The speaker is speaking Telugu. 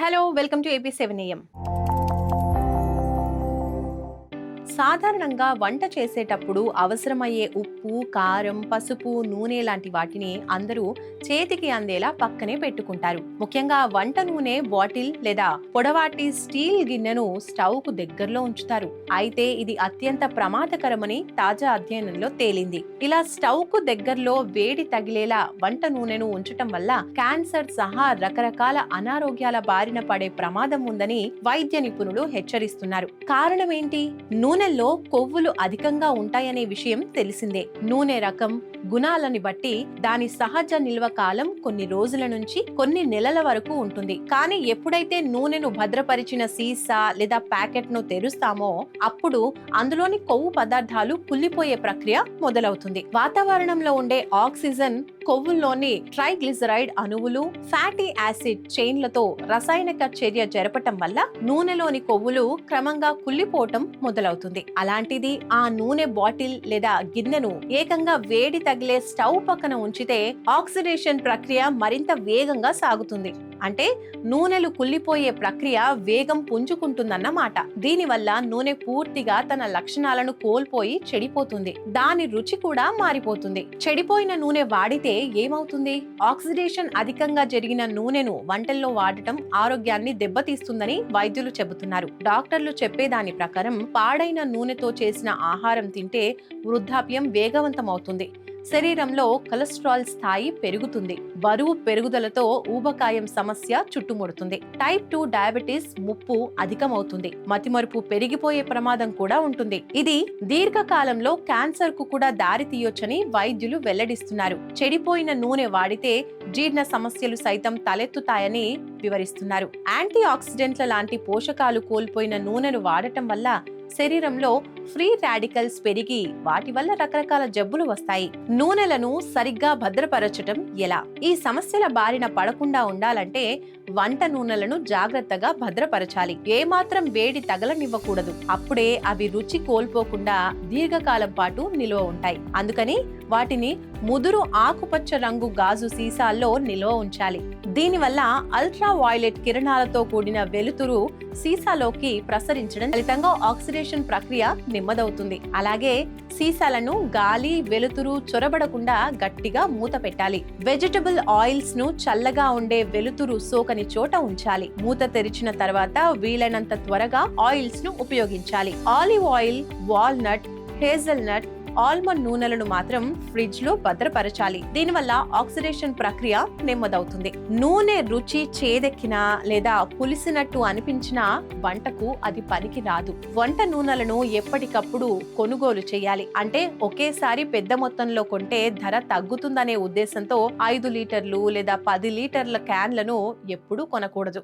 Hello, welcome to AP7 AM. సాధారణంగా వంట చేసేటప్పుడు అవసరమయ్యే ఉప్పు, కారం, పసుపు, నూనె లాంటి వాటిని అందరూ చేతికి అందేలా పక్కనే పెట్టుకుంటారు. ముఖ్యంగా వంట నూనె బాటిల్ లేదా పొడవాటి స్టీల్ గిన్నెను స్టవ్ కు దగ్గరలో ఉంచుతారు. అయితే ఇది అత్యంత ప్రమాదకరమని తాజా అధ్యయనంలో తేలింది. ఇలా స్టవ్ కు దగ్గరలో వేడి తగిలేలా వంట నూనెను ఉంచటం వల్ల క్యాన్సర్ సహా రకరకాల అనారోగ్యాల బారిన పడే ప్రమాదం ఉందని వైద్య నిపుణులు హెచ్చరిస్తున్నారు. కారణం ఏంటి? నూనెల్లో కొవ్వులు అధికంగా ఉంటాయనే విషయం తెలిసిందే. నూనె రకం, గుణాలని బట్టి దాని సహజ నిల్వ కాలం కొన్ని రోజుల నుంచి కొన్ని నెలల వరకు ఉంటుంది. కానీ ఎప్పుడైతే నూనెను భద్రపరిచిన సీసా లేదా ప్యాకెట్ ను తెరుస్తామో అప్పుడు అందులోని కొవ్వు పదార్థాలు కుళ్ళిపోయే ప్రక్రియ మొదలవుతుంది. వాతావరణంలో ఉండే ఆక్సిజన్ కొవ్వుల్లోని ట్రైగ్లిజరైడ్ అణువులు, ఫ్యాటీ యాసిడ్ చైన్లతో రసాయనిక చర్య జరపటం వల్ల నూనెలోని కొవ్వులు క్రమంగా కుళ్ళిపోవటం మొదలవుతుంది. అలాంటిది ఆ నూనె బాటిల్ లేదా గిన్నెను ఏకంగా వేడి తగిలే స్టవ్ పక్కన ఉంచితే ఆక్సిడేషన్ ప్రక్రియ మరింత వేగంగా సాగుతుంది. అంటే నూనెలు కుళ్ళిపోయే ప్రక్రియ వేగం పుంజుకుంటుందన్నమాట. దీనివల్ల నూనె పూర్తిగా తన లక్షణాలను కోల్పోయి చెడిపోతుంది. దాని రుచి కూడా మారిపోతుంది. చెడిపోయిన నూనె వాడితే ఏమవుతుంది? ఆక్సిడేషన్ అధికంగా జరిగిన నూనెను వంటల్లో వాడటం ఆరోగ్యాన్ని దెబ్బతీస్తుందని వైద్యులు చెబుతున్నారు. డాక్టర్లు చెప్పేదాని ప్రకారం పాడైన నూనెతో చేసిన ఆహారం తింటే వృద్ధాప్యం వేగవంతమవుతుంది. శరీరంలో కొలెస్ట్రాల్ స్థాయి పెరుగుతుంది. బరువు పెరుగుదలతో ఊబకాయం సమస్య చుట్టుముడుతుంది. టైప్ 2 డయాబెటీస్ ముప్పు అధికమవుతుంది. మతిమరుపు పెరిగిపోయే ప్రమాదం కూడా ఉంటుంది. ఇది దీర్ఘకాలంలో క్యాన్సర్ కు కూడా దారి తీయొచ్చని వైద్యులు వెల్లడిస్తున్నారు. చెడిపోయిన నూనె వాడితే జీర్ణ సమస్యలు సైతం తలెత్తుతాయని వివరిస్తున్నారు. యాంటీ ఆక్సిడెంట్ల లాంటి పోషకాలు కోల్పోయిన నూనెను వాడటం వల్ల శరీరంలో ఫ్రీ రాడికల్స్ పెరిగి వాటి వల్ల రకరకాల జబ్బులు వస్తాయి. నూనెలను సరిగ్గా భద్రపరచటం ఎలా? ఈ సమస్యల బారిన పడకుండా ఉండాలంటే వంట నూనెలను జాగ్రత్తగా భద్రపరచాలి. ఏమాత్రం వేడి తగలనివ్వకూడదు. అప్పుడే అవి రుచి కోల్పోకుండా దీర్ఘకాలం పాటు నిల్వ ఉంటాయి. అందుకని వాటిని ముదురు ఆకుపచ్చ రంగు గాజు సీసాల్లో నిల్వ ఉంచాలి. దీనివల్ల అల్ట్రా వైలెట్ కిరణాలతో కూడిన వెలుతురు సీసాలోకి ప్రసరించడం ఫలితంగా ఆక్సిడేషన్ ప్రక్రియ నెమ్మదవుతుంది. అలాగే సీసాలను గాలి, వెలుతురు చొరబడకుండా గట్టిగా మూత పెట్టాలి. వెజిటబుల్ ఆయిల్స్ ను చల్లగా ఉండే వెలుతురు సోకని చోట ఉంచాలి. మూత తెరిచిన తర్వాత వీలైనంత త్వరగా ఆయిల్స్ ను ఉపయోగించాలి. Olive oil, walnut, hazelnut, almond నూనెలను మాత్రం ఫ్రిడ్జ్ లో భద్రపరచాలి. దీనివల్ల ఆక్సిడేషన్ ప్రక్రియ నెమ్మదవుతుంది. నూనె రుచి చేదెక్కినా లేదా పులిసినట్టు అనిపించినా వంటకు అది పనికి రాదు. వంట నూనెలను ఎప్పటికప్పుడు కొనుగోలు చేయాలి. అంటే ఒకేసారి పెద్ద మొత్తంలో కొంటే ధర తగ్గుతుందనే ఉద్దేశంతో 5 లీటర్లు లేదా 10 లీటర్ల క్యాన్లను ఎప్పుడూ కొనకూడదు.